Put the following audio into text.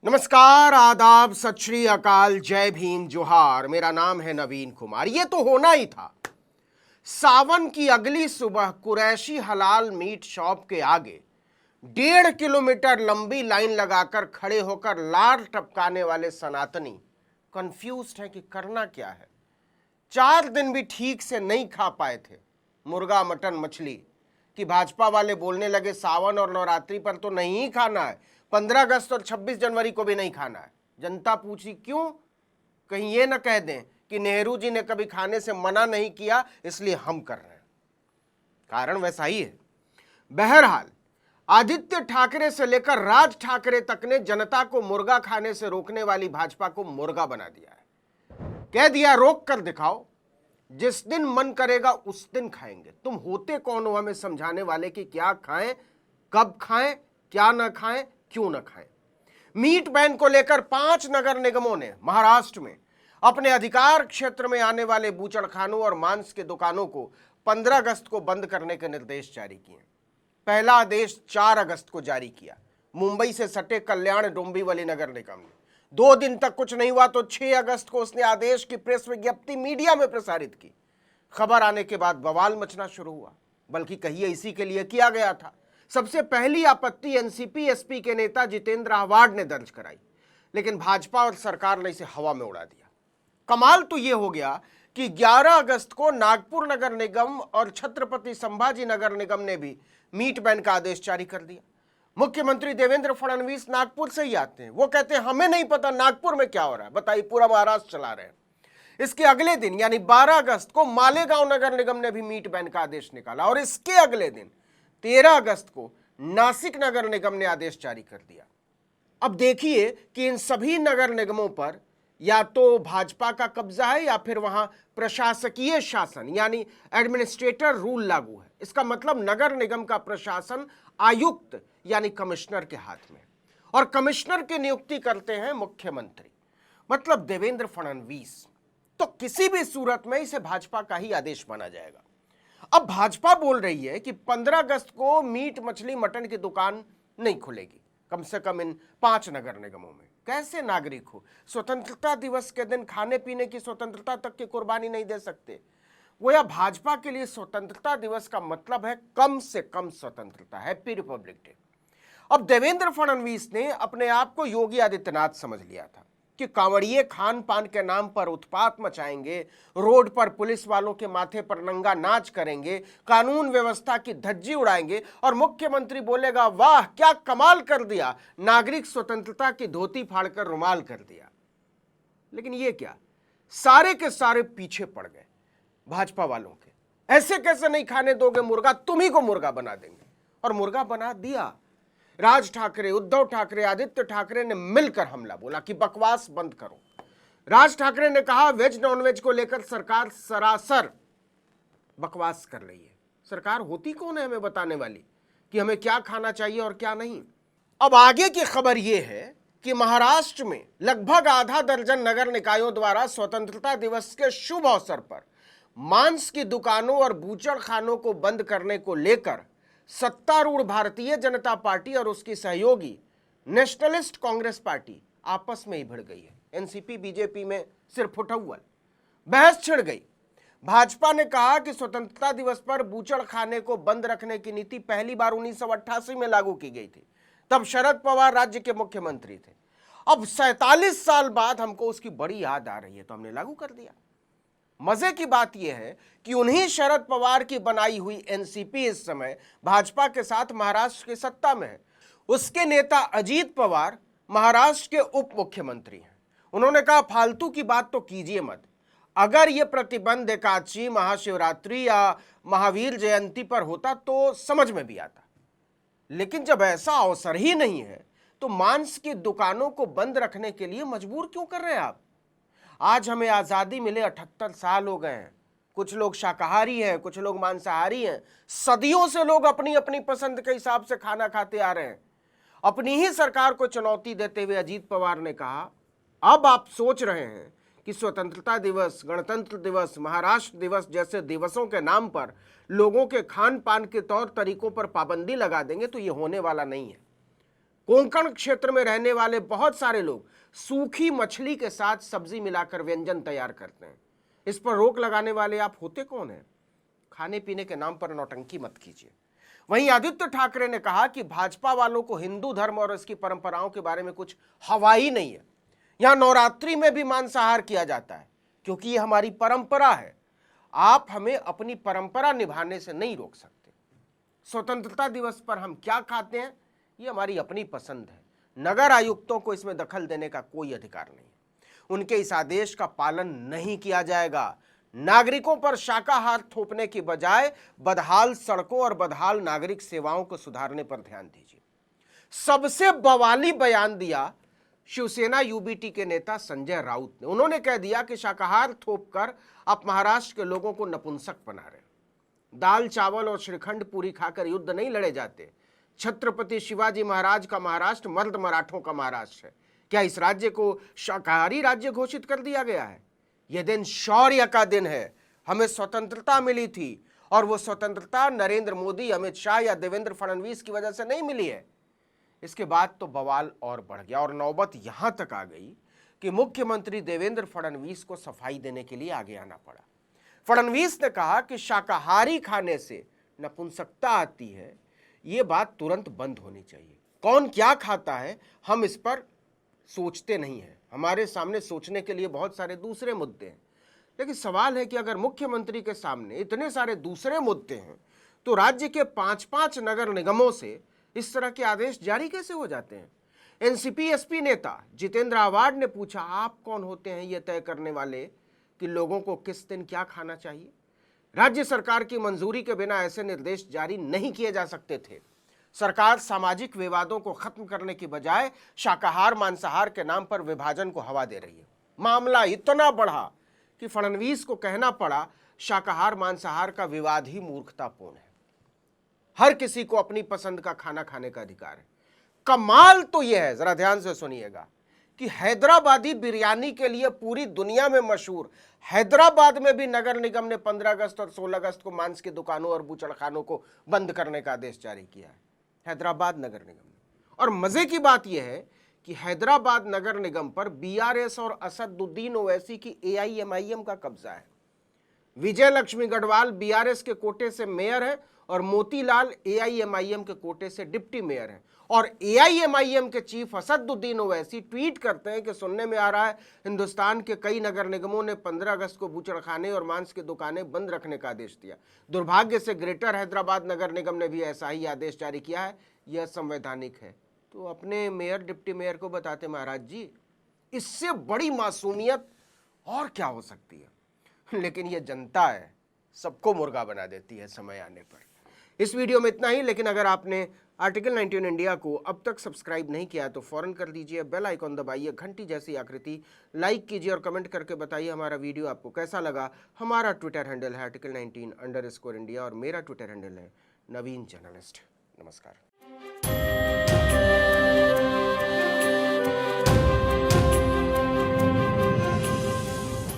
नमस्कार, आदाब, सत श्री अकाल, जय भीम, जोहार। मेरा नाम है नवीन कुमार। ये तो होना ही था। सावन की अगली सुबह कुरैशी हलाल मीट शॉप के आगे 1.5 किलोमीटर लंबी लाइन लगाकर खड़े होकर लार टपकाने वाले सनातनी कंफ्यूज्ड हैं कि करना क्या है। 4 दिन भी ठीक से नहीं खा पाए थे मुर्गा, मटन, मछली कि भाजपा वाले बोलने लगे सावन और नवरात्रि पर तो नहीं ही खाना है, 15 अगस्त और 26 जनवरी को भी नहीं खाना है। जनता पूछी क्यों? कहीं ये ना कह दें कि नेहरू जी ने कभी खाने से मना नहीं किया इसलिए हम कर रहे हैं। कारण वैसा ही है। बहरहाल आदित्य ठाकरे से लेकर राज ठाकरे तक ने जनता को मुर्गा खाने से रोकने वाली भाजपा को मुर्गा बना दिया है। कह दिया रोक कर दिखाओ, जिस दिन मन करेगा उस दिन खाएंगे। तुम होते कौन हो हमें समझाने वाले कि क्या खाएं, कब खाएं, क्या ना खाएं, क्यों ना खाएं। मीट बैन को लेकर 5 नगर निगमों ने महाराष्ट्र में अपने अधिकार क्षेत्र में आने वाले बूचड़खानों और मांस के दुकानों को 15 अगस्त को बंद करने के निर्देश जारी किए। पहला आदेश 4 अगस्त को जारी किया मुंबई से सटे कल्याण डोंबिवली नगर निगम ने। 2 दिन तक कुछ नहीं हुआ तो 6 अगस्त को उसने आदेश की प्रेस विज्ञप्ति मीडिया में प्रसारित की। खबर आने के बाद बवाल मचना शुरू हुआ, बल्कि कहिए इसी के लिए किया गया था। सबसे पहली आपत्ति एनसीपी एसपी के नेता जितेंद्र आव्हाड ने दर्ज कराई, लेकिन भाजपा और सरकार ने इसे हवा में उड़ा दिया। कमाल तो यह हो गया कि 11 अगस्त को नागपुर नगर निगम और छत्रपति संभाजी नगर निगम ने भी मीट बैन का आदेश जारी कर दिया। मुख्यमंत्री देवेंद्र फडणवीस नागपुर से ही आते हैं। वो कहते हैं हमें नहीं पता नागपुर में क्या हो रहा है, बताइए, पूरा महाराष्ट्र चला रहे हैं। इसके अगले दिन यानी 12 अगस्त को मालेगांव नगर निगम ने भी मीट बैन का आदेश निकाला और इसके अगले दिन 13 अगस्त को नासिक नगर निगम ने आदेश जारी कर दिया। अब देखिए कि इन सभी नगर निगमों पर या तो भाजपा का कब्जा है या फिर वहां प्रशासकीय शासन यानी एडमिनिस्ट्रेटर रूल लागू है। इसका मतलब नगर निगम का प्रशासन आयुक्त यानी कमिश्नर के हाथ में, और कमिश्नर की नियुक्ति करते हैं मुख्यमंत्री, मतलब देवेंद्र फडणवीस। तो किसी भी सूरत में इसे भाजपा का ही आदेश माना जाएगा। अब भाजपा बोल रही है कि 15 अगस्त को मीट, मछली, मटन की दुकान नहीं खुलेगी, कम से कम इन 5 नगर निगमों में। कैसे नागरिक हो, स्वतंत्रता दिवस के दिन खाने पीने की स्वतंत्रता तक की कुर्बानी नहीं दे सकते? वो या भाजपा के लिए स्वतंत्रता दिवस का मतलब है कम से कम स्वतंत्रता, हैप्पी रिपब्लिक डे। अब देवेंद्र फडणवीस ने अपने आप को योगी आदित्यनाथ समझ लिया था कि कांवड़िए खान पान के नाम पर उत्पात मचाएंगे, रोड पर पुलिस वालों के माथे पर नंगा नाच करेंगे, कानून व्यवस्था की धज्जी उड़ाएंगे और मुख्यमंत्री बोलेगा वाह क्या कमाल कर दिया, नागरिक स्वतंत्रता की धोती फाड़कर रुमाल कर दिया। लेकिन ये क्या, सारे के सारे पीछे पड़ गए भाजपा वालों के। ऐसे कैसे नहीं खाने दोगे मुर्गा, तुम्ही को मुर्गा बना देंगे। और मुर्गा बना दिया। राज ठाकरे, उद्धव ठाकरे, आदित्य ठाकरे ने मिलकर हमला बोला कि बकवास बंद करो। राज ठाकरे ने कहा वेज नॉनवेज को लेकर सरकार सरासर बकवास कर रही है। सरकार होती कौन है हमें बताने वाली कि हमें क्या खाना चाहिए और क्या नहीं। अब आगे की खबर यह है कि महाराष्ट्र में लगभग आधा दर्जन नगर निकायों द्वारा स्वतंत्रता दिवस के शुभ अवसर पर मांस की दुकानों और बूचड़खानों को बंद करने को लेकर सत्तारूढ़ भारतीय जनता पार्टी और उसकी सहयोगी नेशनलिस्ट कांग्रेस पार्टी आपस में ही भिड़ गई है। एनसीपी बीजेपी में सिर्फ उठौल बहस छिड़ गई। भाजपा ने कहा कि स्वतंत्रता दिवस पर बूचड़खाने को बंद रखने की नीति पहली बार 1988 में लागू की गई थी। तब शरद पवार राज्य के मुख्यमंत्री थे। अब 47 साल बाद हमको उसकी बड़ी याद आ रही है तो हमने लागू कर दिया। मजे की बात यह है कि उन्हीं शरद पवार की बनाई हुई एनसीपी इस समय भाजपा के साथ महाराष्ट्र की सत्ता में है। उसके नेता अजीत पवार महाराष्ट्र के उप मुख्यमंत्री हैं। उन्होंने कहा फालतू की बात तो कीजिए मत। अगर यह प्रतिबंध एकादशी, महाशिवरात्रि या महावीर जयंती पर होता तो समझ में भी आता, लेकिन जब ऐसा अवसर ही नहीं है तो मांस की दुकानों को बंद रखने के लिए मजबूर क्यों कर रहे हैं आप? आज हमें आज़ादी मिले 78 साल हो गए हैं। कुछ लोग शाकाहारी हैं, कुछ लोग मांसाहारी हैं। सदियों से लोग अपनी अपनी पसंद के हिसाब से खाना खाते आ रहे हैं। अपनी ही सरकार को चुनौती देते हुए अजीत पवार ने कहा अब आप सोच रहे हैं कि स्वतंत्रता दिवस, गणतंत्र दिवस, महाराष्ट्र दिवस जैसे दिवसों के नाम पर लोगों के खान पान के तौर तरीकों पर पाबंदी लगा देंगे तो ये होने वाला नहीं है। कोंकण क्षेत्र में रहने वाले बहुत सारे लोग सूखी मछली के साथ सब्जी मिलाकर व्यंजन तैयार करते हैं। इस पर रोक लगाने वाले आप होते कौन हैं? खाने पीने के नाम पर नौटंकी मत कीजिए। वहीं आदित्य ठाकरे ने कहा कि भाजपा वालों को हिंदू धर्म और इसकी परंपराओं के बारे में कुछ हवा ही नहीं है। यहां नवरात्रि में भी मांसाहार किया जाता है क्योंकि ये हमारी परंपरा है। आप हमें अपनी परंपरा निभाने से नहीं रोक सकते। स्वतंत्रता दिवस पर हम क्या खाते हैं ये हमारी अपनी पसंद है। नगर आयुक्तों को इसमें दखल देने का कोई अधिकार नहीं। उनके इस आदेश का पालन नहीं किया जाएगा। नागरिकों पर शाकाहार थोपने की बजाय बदहाल सड़कों और बदहाल नागरिक सेवाओं को सुधारने पर ध्यान दीजिए। सबसे बवाली बयान दिया शिवसेना यूबीटी के नेता संजय राउत ने। उन्होंने कह दिया कि शाकाहार थोपकर आप महाराष्ट्र के लोगों को नपुंसक बना रहे। दाल चावल और श्रीखंड पूरी खाकर युद्ध नहीं लड़े जाते। छत्रपति शिवाजी महाराज का महाराष्ट्र मर्द मराठों का महाराष्ट्र है। क्या इस राज्य को शाकाहारी राज्य घोषित कर दिया गया है? यह दिन शौर्य का दिन है। हमें स्वतंत्रता मिली थी और वो स्वतंत्रता नरेंद्र मोदी, अमित शाह या देवेंद्र फडणवीस की वजह से नहीं मिली है। इसके बाद तो बवाल और बढ़ गया और नौबत यहां तक आ गई कि मुख्यमंत्री देवेंद्र फडणवीस को सफाई देने के लिए आगे आना पड़ा। फडणवीस ने कहा कि शाकाहारी खाने से नपुंसकता आती है, ये बात तुरंत बंद होनी चाहिए। कौन क्या खाता है हम इस पर सोचते नहीं हैं। हमारे सामने सोचने के लिए बहुत सारे दूसरे मुद्दे हैं। लेकिन सवाल है कि अगर मुख्यमंत्री के सामने इतने सारे दूसरे मुद्दे हैं तो राज्य के 5-5 नगर निगमों से इस तरह के आदेश जारी कैसे हो जाते हैं? एनसीपी एसपी नेता जितेंद्र आव्हाड ने पूछा, आप कौन होते हैं ये तय करने वाले कि लोगों को किस दिन क्या खाना चाहिए? राज्य सरकार की मंजूरी के बिना ऐसे निर्देश जारी नहीं किए जा सकते थे। सरकार सामाजिक विवादों को खत्म करने की बजाय शाकाहार मांसाहार के नाम पर विभाजन को हवा दे रही है। मामला इतना बढ़ा कि फडणवीस को कहना पड़ा शाकाहार मांसाहार का विवाद ही मूर्खतापूर्ण है। हर किसी को अपनी पसंद का खाना खाने का अधिकार है। कमाल तो यह है, जरा ध्यान से सुनिएगा, कि हैदराबादी बिरयानी के लिए पूरी दुनिया में मशहूर हैदराबाद में भी नगर निगम ने 15 अगस्त और 16 अगस्त को मांस की दुकानों और बूचड़खानों को बंद करने का आदेश जारी किया है, हैदराबाद नगर निगम ने। और मजे की बात यह है कि हैदराबाद नगर निगम पर बीआरएस और असदुद्दीन ओवैसी की एआईएमआईएम का कब्जा है। विजय लक्ष्मी गढ़वाल बीआरएस के कोटे से मेयर है और मोतीलाल एआईएमआईएम के कोटे से डिप्टी मेयर है। और एआईएमआईएम के चीफ असदुद्दीन ओवैसी ट्वीट करते हैं कि सुनने में आ रहा है हिंदुस्तान के कई नगर निगमों ने 15 अगस्त को बूचड़खाने और मांस की दुकानें बंद रखने का आदेश दिया। दुर्भाग्य से ग्रेटर हैदराबाद नगर निगम ने भी ऐसा ही आदेश जारी किया है। यह संवैधानिक है। तो अपने मेयर डिप्टी मेयर को बताते, महाराज जी, इससे बड़ी मासूमियत और क्या हो सकती है? लेकिन यह जनता है, सबको मुर्गा बना देती है समय आने पर। इस वीडियो में इतना ही। लेकिन अगर आपने आर्टिकल 19 इंडिया को अब तक सब्सक्राइब नहीं किया तो फौरन कर दीजिए, बेल आइकॉन दबाइए, घंटी जैसी आकृति लाइक कीजिए और कमेंट करके बताइए हमारा वीडियो आपको कैसा लगा। हमारा ट्विटर हैंडल है article19_India और मेरा ट्विटर हैंडल है नवीन जर्नलिस्ट। नमस्कार।